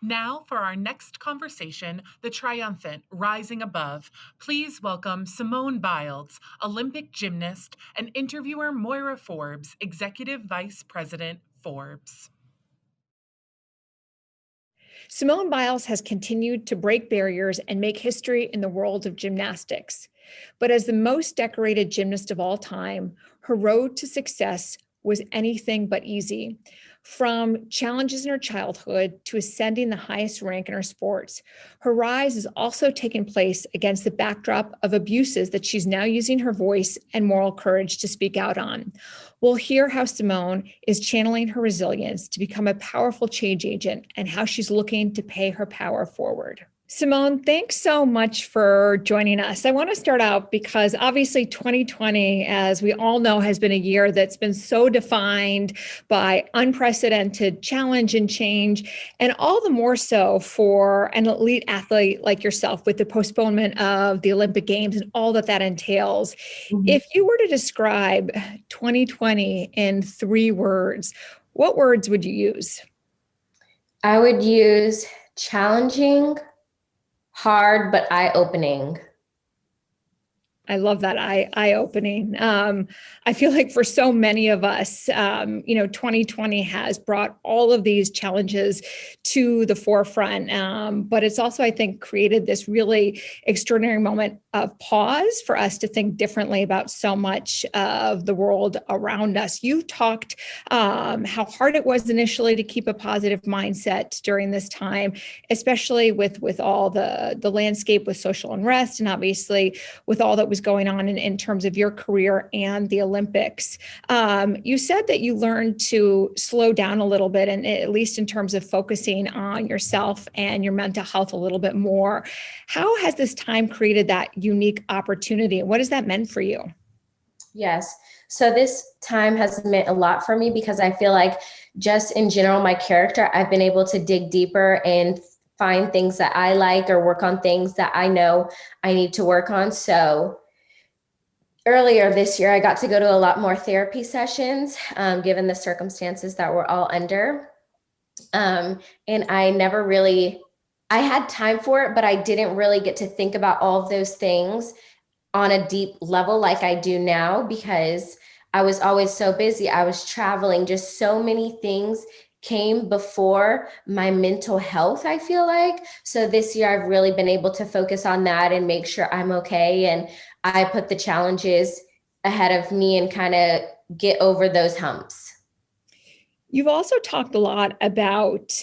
Now, for our next conversation, the triumphant Rising Above, please welcome Simone Biles, Olympic gymnast, and interviewer Moira Forbes, Executive Vice President, Forbes. Simone Biles has continued to break barriers and make history in the world of gymnastics. But as the most decorated gymnast of all time, her road to success was anything but easy. From challenges in her childhood to ascending the highest rank in her sports, her rise has also taken place against the backdrop of abuses that she's now using her voice and moral courage to speak out on. We'll hear how Simone is channeling her resilience to become a powerful change agent and how she's looking to pay her power forward. Simone, thanks so much for joining us. I want to start out because obviously 2020, as we all know, has been a year that's been so defined by unprecedented challenge and change, and all the more so for an elite athlete like yourself with the postponement of the Olympic Games and all that that entails. If you were to describe 2020 in 3 words, what words would you use? I would use challenging, hard, but eye-opening. I love that eye-opening. I feel like for so many of us, 2020 has brought all of these challenges to the forefront. But it's also, I think, created this really extraordinary moment of pause for us to think differently about so much of the world around us. You've talked how hard it was initially to keep a positive mindset during this time, especially with all the landscape with social unrest and obviously with all that was going on in terms of your career and the Olympics. You said that you learned to slow down a little bit, and at least in terms of focusing on yourself and your mental health a little bit more. How has this time created that unique opportunity, and what has that meant for you? Yes. So this time has meant a lot for me because I feel like just in general, my character, I've been able to dig deeper and find things that I like or work on things that I know I need to work on. So earlier this year, I got to go to a lot more therapy sessions, given the circumstances that we're all under. And I had time for it, but I didn't really get to think about all of those things on a deep level like I do now because I was always so busy. I was traveling, just so many things came before my mental health, I feel like. So this year I've really been able to focus on that and make sure I'm okay. And I put the challenges ahead of me and kind of get over those humps. You've also talked a lot about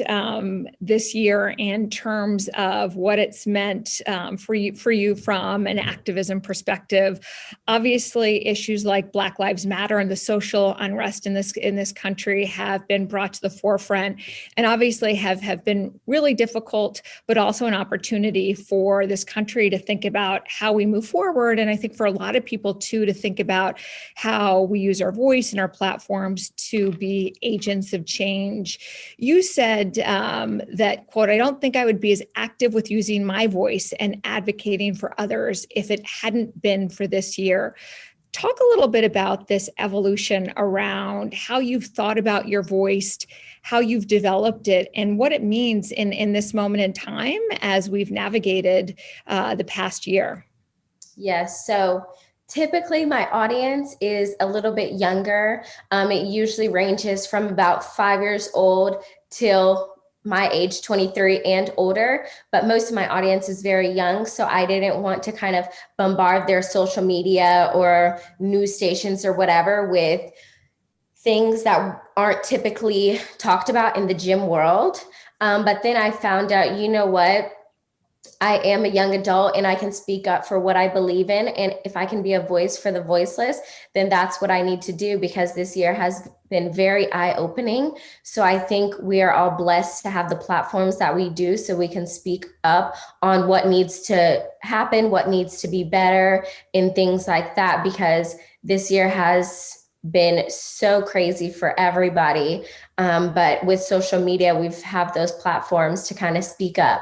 this year in terms of what it's meant for you from an activism perspective. Obviously, issues like Black Lives Matter and the social unrest in this country have been brought to the forefront, and obviously have been really difficult, but also an opportunity for this country to think about how we move forward. And I think for a lot of people too, to think about how we use our voice and our platforms to be agents of change. You said that, quote, "I don't think I would be as active with using my voice and advocating for others if it hadn't been for this year." Talk a little bit about this evolution around how you've thought about your voice, how you've developed it, and what it means in this moment in time as we've navigated the past year. Yes. So typically, my audience is a little bit younger. It usually ranges from about 5 years old till my age, 23 and older, but most of my audience is very young. So I didn't want to kind of bombard their social media or news stations or whatever with things that aren't typically talked about in the gym world. But then I found out, you know what? I am a young adult and I can speak up for what I believe in. And if I can be a voice for the voiceless, then that's what I need to do because this year has been very eye-opening. So I think we are all blessed to have the platforms that we do so we can speak up on what needs to happen, what needs to be better, and things like that, because this year has been so crazy for everybody. But with social media, we've have those platforms to kind of speak up.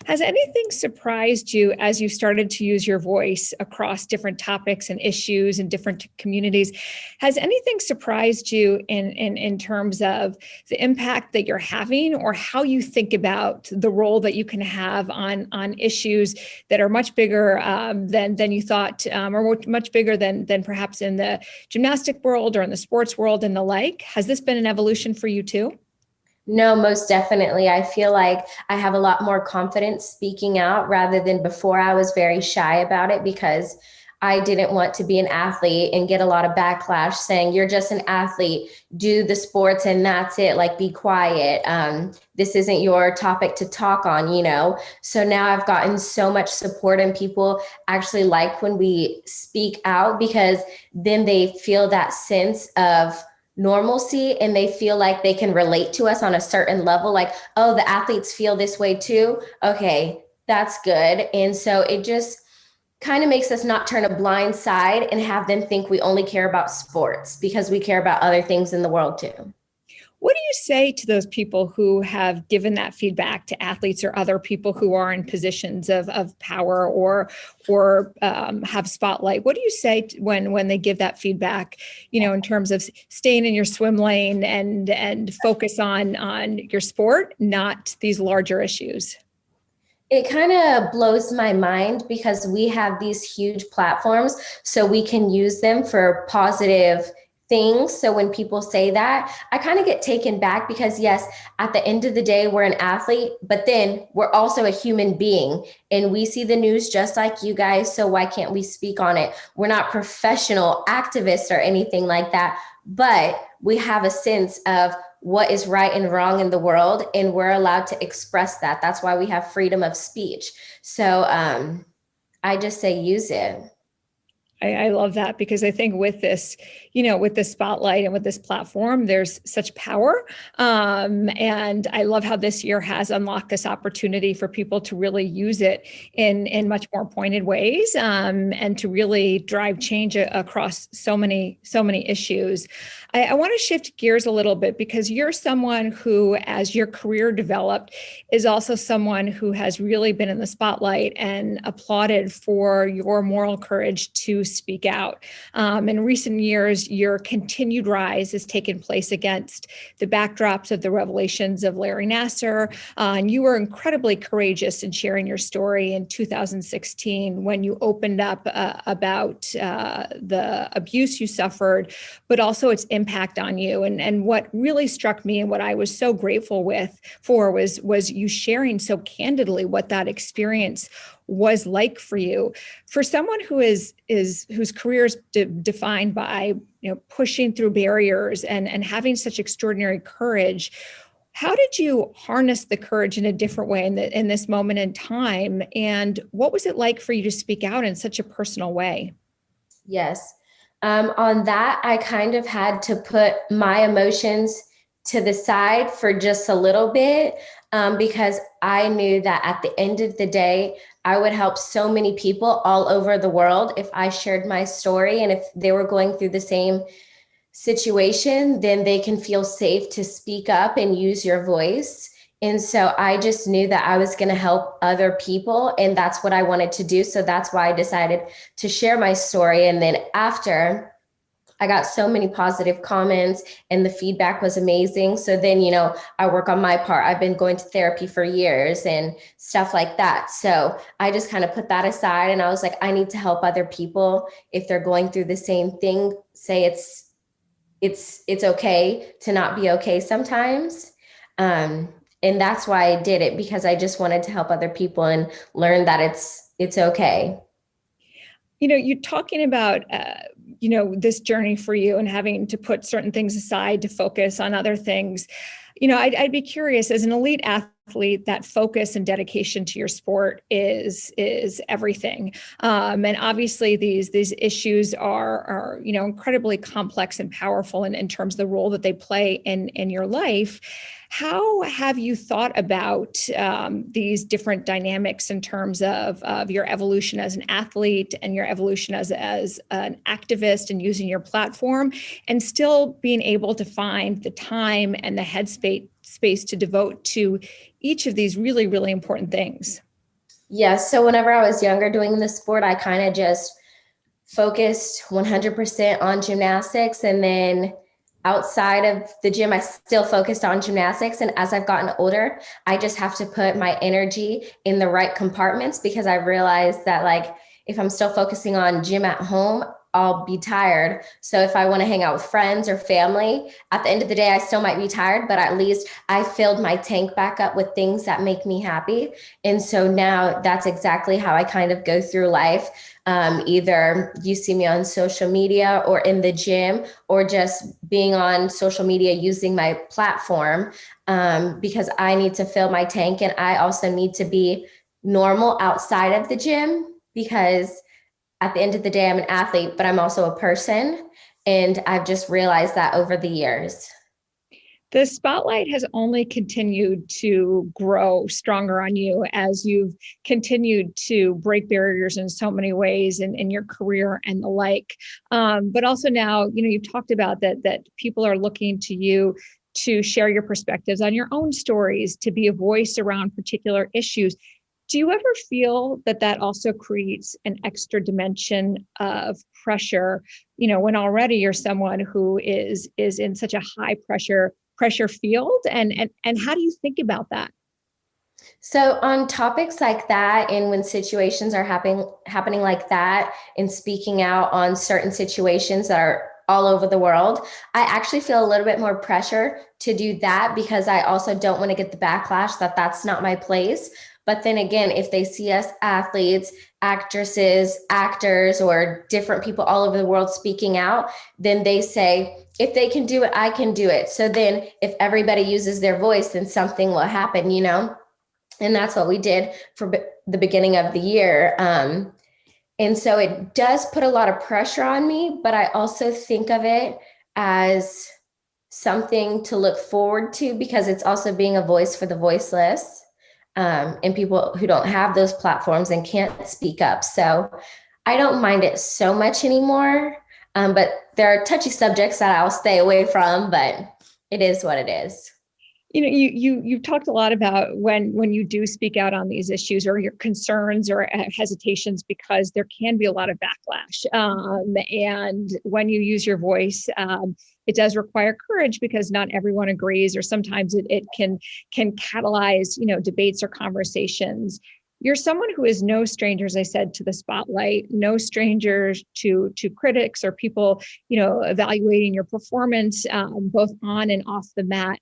Has anything surprised you as you started to use your voice across different topics and issues in different communities? Has anything surprised you in terms of the impact that you're having, or how you think about the role that you can have on issues that are much bigger than you thought, or much bigger than perhaps in the gymnastic world or in the sports world and the like? Has this been an evolution for you too? No, most definitely. I feel like I have a lot more confidence speaking out rather than before. I was very shy about it because I didn't want to be an athlete and get a lot of backlash saying, you're just an athlete, do the sports and that's it, like be quiet. This isn't your topic to talk on, you know? So now I've gotten so much support, and people actually like when we speak out because then they feel that sense of normalcy and they feel like they can relate to us on a certain level, like, oh, the athletes feel this way too, okay, that's good. And so it just kind of makes us not turn a blind side and have them think we only care about sports, because we care about other things in the world too. What do you say to those people who have given that feedback to athletes or other people who are in positions of power or have spotlight? What do you say when they give that feedback, in terms of staying in your swim lane and focus on your sport, not these larger issues? It kind of blows my mind because we have these huge platforms, so we can use them for positive things. So when people say that, I kind of get taken back because, yes, at the end of the day, we're an athlete, but then we're also a human being and we see the news just like you guys. So why can't we speak on it? We're not professional activists or anything like that, but we have a sense of what is right and wrong in the world, and we're allowed to express that. That's why we have freedom of speech. So I just say use it. I love that, because I think with this, with this spotlight and with this platform, there's such power. And I love how this year has unlocked this opportunity for people to really use it in much more pointed ways, and to really drive change across so many issues. I want to shift gears a little bit, because you're someone who, as your career developed, is also someone who has really been in the spotlight and applauded for your moral courage to speak out. In recent years, your continued rise has taken place against the backdrops of the revelations of Larry Nassar. And you were incredibly courageous in sharing your story in 2016 when you opened up about the abuse you suffered, but also its impact on you. And what really struck me, and what I was so grateful for was you sharing so candidly what that experience was like for you. For someone whose career is defined by pushing through barriers and having such extraordinary courage, how did you harness the courage in a different way in this moment in time? And what was it like for you to speak out in such a personal way? Yes. On that, I kind of had to put my emotions to the side for just a little bit, because I knew that at the end of the day, I would help so many people all over the world if I shared my story. And if they were going through the same situation, then they can feel safe to speak up and use your voice. And so I just knew that I was going to help other people, and that's what I wanted to do. So that's why I decided to share my story. And then after, I got so many positive comments and the feedback was amazing. So then, I work on my part. I've been going to therapy for years and stuff like that. So I just kind of put that aside, and I was like, I need to help other people if they're going through the same thing. Say it's okay to not be okay sometimes. And that's why I did it, because I just wanted to help other people and learn that it's okay. You're talking about, this journey for you and having to put certain things aside to focus on other things. I'd be curious, as an elite athlete, that focus and dedication to your sport is everything. And obviously these issues are incredibly complex and powerful in terms of the role that they play in your life. How have you thought about these different dynamics in terms of your evolution as an athlete and your evolution as an activist and using your platform, and still being able to find the time and the headspace to devote to each of these really, really important things? Yeah, so whenever I was younger doing the sport, I kind of just focused 100% on gymnastics. And then outside of the gym, I still focused on gymnastics. And as I've gotten older, I just have to put my energy in the right compartments, because I realized that, like, if I'm still focusing on gym at home, I'll be tired. So if I want to hang out with friends or family, at the end of the day, I still might be tired, but at least I filled my tank back up with things that make me happy. And so now that's exactly how I kind of go through life. Either you see me on social media or in the gym, or just being on social media using my platform, because I need to fill my tank, and I also need to be normal outside of the gym, because at the end of the day, I'm an athlete, but I'm also a person. And I've just realized that over the years. The spotlight has only continued to grow stronger on you as you've continued to break barriers in so many ways in your career and the like. But also now, you've talked about that people are looking to you to share your perspectives on your own stories, to be a voice around particular issues. Do you ever feel that also creates an extra dimension of pressure, when already you're someone who is in such a high pressure field, and how do you think about that? So on topics like that, and when situations are happening like that, and speaking out on certain situations that are all over the world, I actually feel a little bit more pressure to do that, because I also don't want to get the backlash that that's not my place. But then again, if they see us athletes, actresses, actors, or different people all over the world speaking out, then they say, if they can do it, I can do it. So then if everybody uses their voice, then something will happen, And that's what we did for the beginning of the year. And so it does put a lot of pressure on me, but I also think of it as something to look forward to, because it's also being a voice for the voiceless, and people who don't have those platforms and can't speak up. So I don't mind it so much anymore. But there are touchy subjects that I'll stay away from, but it is what it is. You've talked a lot about when you do speak out on these issues, or your concerns or hesitations, because there can be a lot of backlash. And when you use your voice, it does require courage, because not everyone agrees, or sometimes it can catalyze, debates or conversations. You're someone who is no stranger, as I said, to the spotlight, no strangers to critics or people, evaluating your performance, both on and off the mat.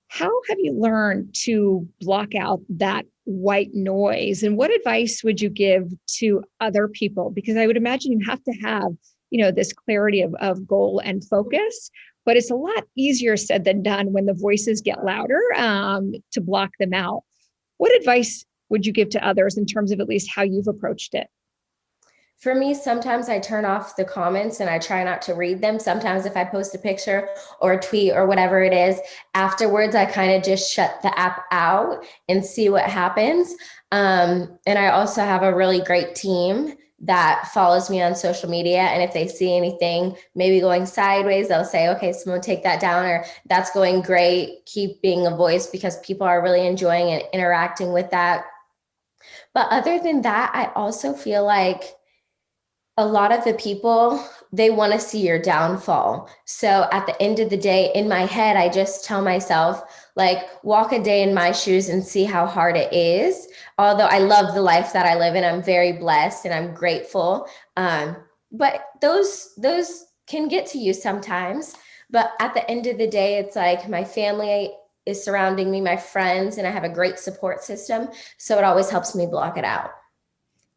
How have you learned to block out that white noise? And what advice would you give to other people? Because I would imagine you have to have, this clarity of goal and focus, but it's a lot easier said than done when the voices get louder, to block them out. What advice would you give to others in terms of at least how you've approached it? For me, sometimes I turn off the comments and I try not to read them. Sometimes if I post a picture or a tweet or whatever it is, afterwards, I kind of just shut the app out and see what happens. And I also have a really great team that follows me on social media. And if they see anything maybe going sideways, they'll say, okay, Simone, take that down, or that's going great. Keep being a voice, because people are really enjoying and interacting with that. But other than that, I also feel like a lot of the people, they want to see your downfall. So at the end of the day, in my head, I just tell myself, like, walk a day in my shoes and see how hard it is. Although I love the life that I live in, I'm very blessed and I'm grateful. But those can get to you sometimes. But at the end of the day, it's like my family is surrounding me, my friends, and I have a great support system. So it always helps me block it out.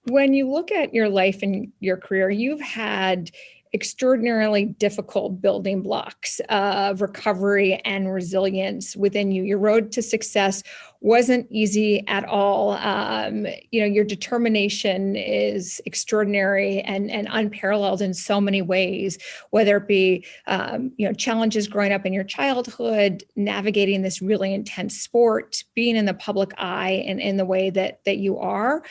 When you look at your life and your career, you've had extraordinarily difficult building blocks of recovery and resilience within you. Your road to success wasn't easy at all. Your determination is extraordinary and unparalleled in so many ways, whether it be, challenges growing up in your childhood, navigating this really intense sport, being in the public eye and in the way that you are.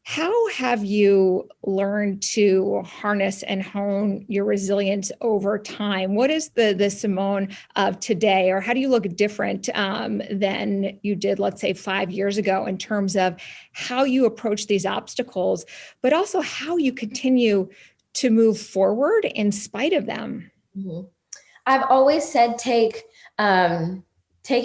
How have you learned to harness and hone your resilience over time? What is the Simone of today, or how do you look different than you did, let's say, 5 years ago in terms of how you approach these obstacles, but also how you continue to move forward in spite of them? Mhm. I've always said take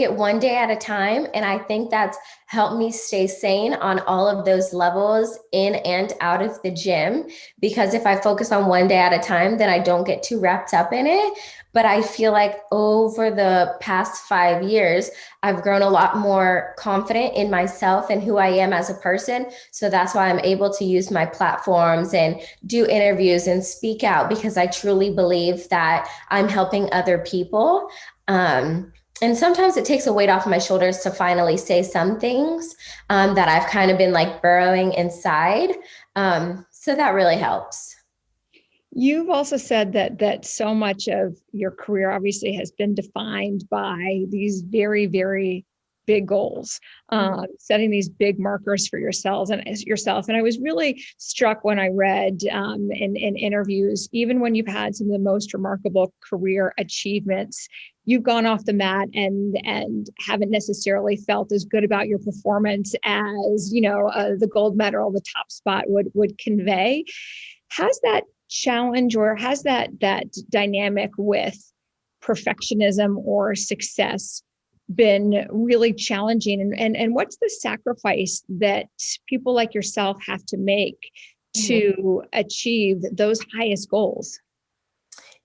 it one day at a time, and I think that's helped me stay sane on all of those levels in and out of the gym. Because if I focus on one day at a time, then I don't get too wrapped up in it. But I feel like over the past 5 years, I've grown a lot more confident in myself and who I am as a person. So that's why I'm able to use my platforms and do interviews and speak out, because I truly believe that I'm helping other people. And sometimes it takes a weight off my shoulders to finally say some things that I've kind of been like burrowing inside. So that really helps. You've also said that so much of your career obviously has been defined by these very, very big goals, setting these big markers for yourselves and yourself. And I was really struck when I read in interviews, even when you've had some of the most remarkable career achievements, you've gone off the mat and haven't necessarily felt as good about your performance as the gold medal, the top spot would convey. Has that challenge, or has that dynamic with perfectionism or success been really challenging, and what's the sacrifice that people like yourself have to make to achieve those highest goals?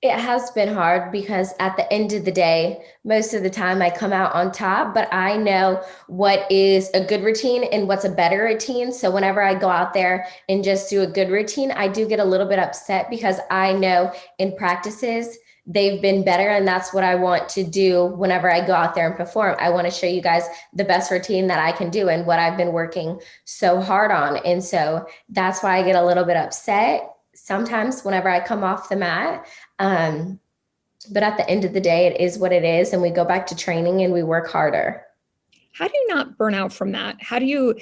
It has been hard because at the end of the day, most of the time I come out on top, but I know what is a good routine and what's a better routine. So whenever I go out there and just do a good routine, I do get a little bit upset because I know in practices they've been better. And that's what I want to do whenever I go out there and perform. I want to show you guys the best routine that I can do and what I've been working so hard on. And so that's why I get a little bit upset sometimes whenever I come off the mat. But at the end of the day, it is what it is. And we go back to training and we work harder. How do you not burn out from that? How do you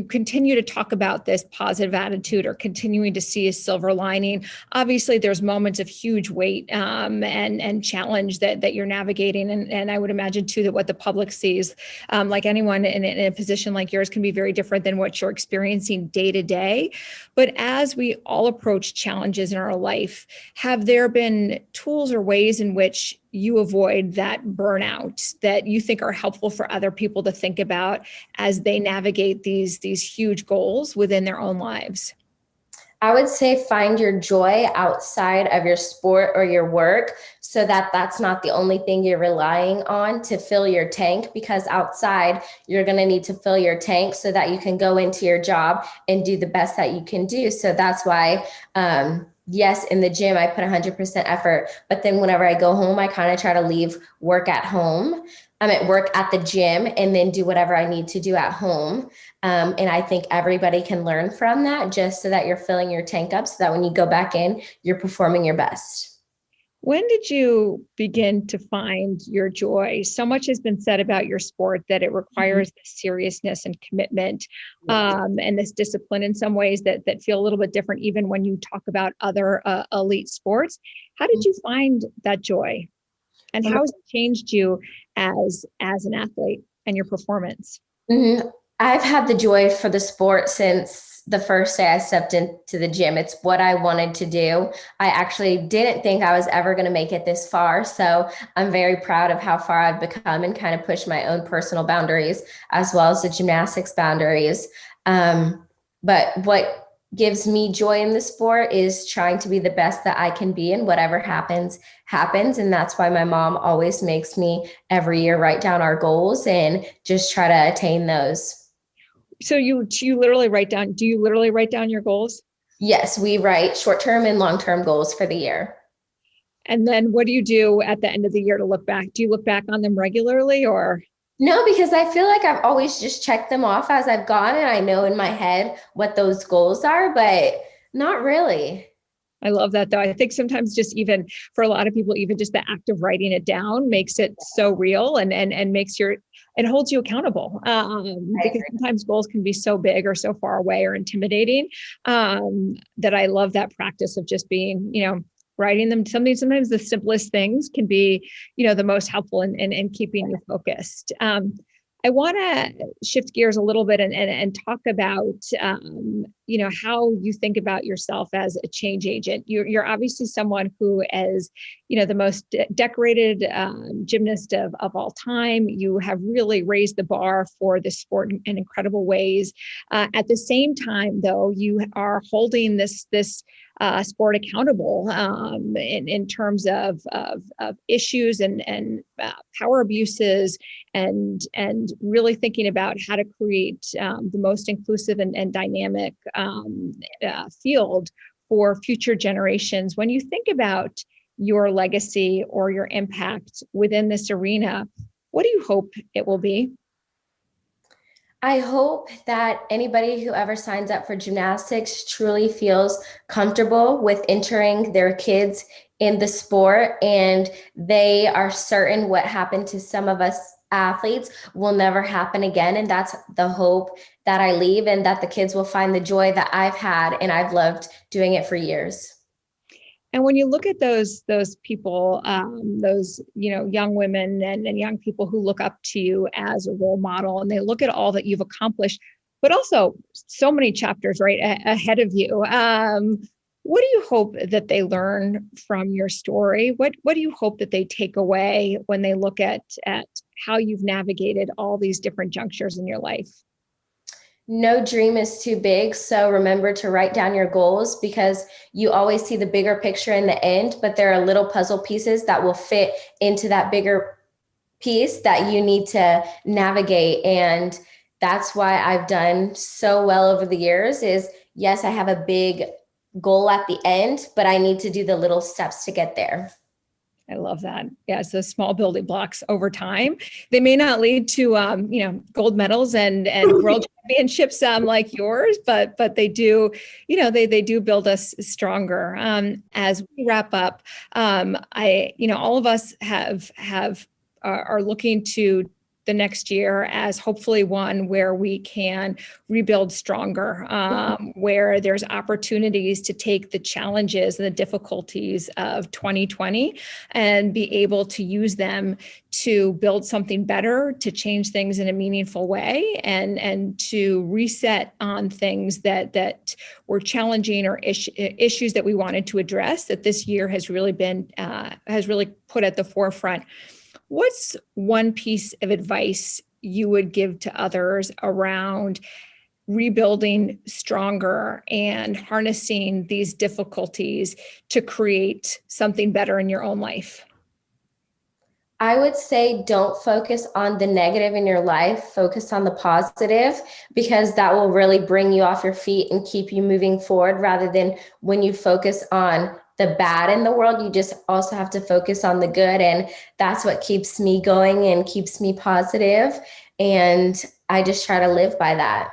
continue to talk about this positive attitude or continuing to see a silver lining? Obviously, there's moments of huge weight and challenge that you're navigating. And I would imagine, too, that what the public sees, like anyone in a position like yours, can be very different than what you're experiencing day to day. But as we all approach challenges in our life, have there been tools or ways in which you avoid that burnout that you think are helpful for other people to think about as they navigate these huge goals within their own lives? I would say find your joy outside of your sport or your work, so that that's not the only thing you're relying on to fill your tank, because outside you're going to need to fill your tank so that you can go into your job and do the best that you can do. So that's why, yes, in the gym, I put 100% effort, but then whenever I go home, I kind of try to leave work at home. I'm at work at the gym and then do whatever I need to do at home. And I think everybody can learn from that, just so that you're filling your tank up so that when you go back in, you're performing your best. When did you begin to find your joy? So much has been said about your sport that it requires this seriousness and commitment, and this discipline in some ways that feel a little bit different, even when you talk about other elite sports. How did you find that joy? And how has it changed you as an athlete and your performance? Mm-hmm. I've had the joy for the sport since the first day I stepped into the gym. It's what I wanted to do. I actually didn't think I was ever going to make it this far. So I'm very proud of how far I've become and kind of pushed my own personal boundaries as well as the gymnastics boundaries. But what gives me joy in the sport is trying to be the best that I can be, and whatever happens, happens. And that's why my mom always makes me every year write down our goals and just try to attain those. So do you literally write down your goals? Yes, we write short-term and long-term goals for the year. And then what do you do at the end of the year to look back? Do you look back on them regularly, or? No, because I feel like I've always just checked them off as I've gone, and I know in my head what those goals are, but not really. I love that, though. I think sometimes just even for a lot of people, even just the act of writing it down makes it so real and makes your it holds you accountable, because sometimes goals can be so big or so far away or intimidating, that I love that practice of just being, writing them. Sometimes the simplest things can be, the most helpful in keeping you focused. I want to shift gears a little bit and talk about, how you think about yourself as a change agent. You're obviously someone who is, the most decorated gymnast of all time. You have really raised the bar for the sport in incredible ways. At the same time, though, you are holding this sport accountable in terms of issues and power abuses, and really thinking about how to create the most inclusive and dynamic field for future generations. When you think about your legacy or your impact within this arena, what do you hope it will be? I hope that anybody who ever signs up for gymnastics truly feels comfortable with entering their kids in the sport, and they are certain what happened to some of us athletes will never happen again. And that's the hope that I leave, and that the kids will find the joy that I've had and I've loved doing it for years. And when you look at those people, those young women and young people who look up to you as a role model, and they look at all that you've accomplished, but also so many chapters right ahead of you. What do you hope that they learn from your story? What do you hope that they take away when they look at how you've navigated all these different junctures in your life? No dream is too big. So remember to write down your goals, because you always see the bigger picture in the end, but there are little puzzle pieces that will fit into that bigger piece that you need to navigate. And that's why I've done so well over the years is, yes, I have a big goal at the end, but I need to do the little steps to get there. I love that. Yeah, it's those small building blocks over time. They may not lead to gold medals and world championships like yours, but they do, they do build us stronger. As we wrap up, all of us are looking to the next year as hopefully one where we can rebuild stronger, where there's opportunities to take the challenges and the difficulties of 2020 and be able to use them to build something better, to change things in a meaningful way, and to reset on things that were challenging or issues that we wanted to address, that this year has really put at the forefront. What's one piece of advice you would give to others around rebuilding stronger and harnessing these difficulties to create something better in your own life? I would say don't focus on the negative in your life, focus on the positive, because that will really bring you off your feet and keep you moving forward, rather than when you focus on the bad in the world, you just also have to focus on the good. And that's what keeps me going and keeps me positive. And I just try to live by that.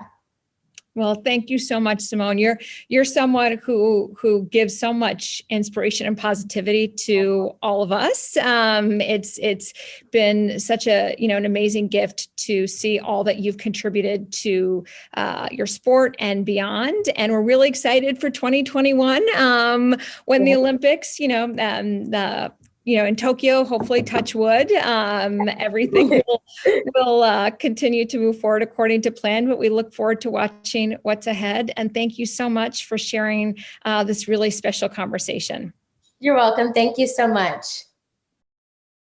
Well, thank you so much, Simone. You're someone who gives so much inspiration and positivity to all of us. It's been such an amazing gift to see all that you've contributed to your sport and beyond. And we're really excited for 2021 when the Olympics, in Tokyo, hopefully, touch wood, everything will continue to move forward according to plan, but we look forward to watching what's ahead. And thank you so much for sharing this really special conversation. You're welcome. Thank you so much.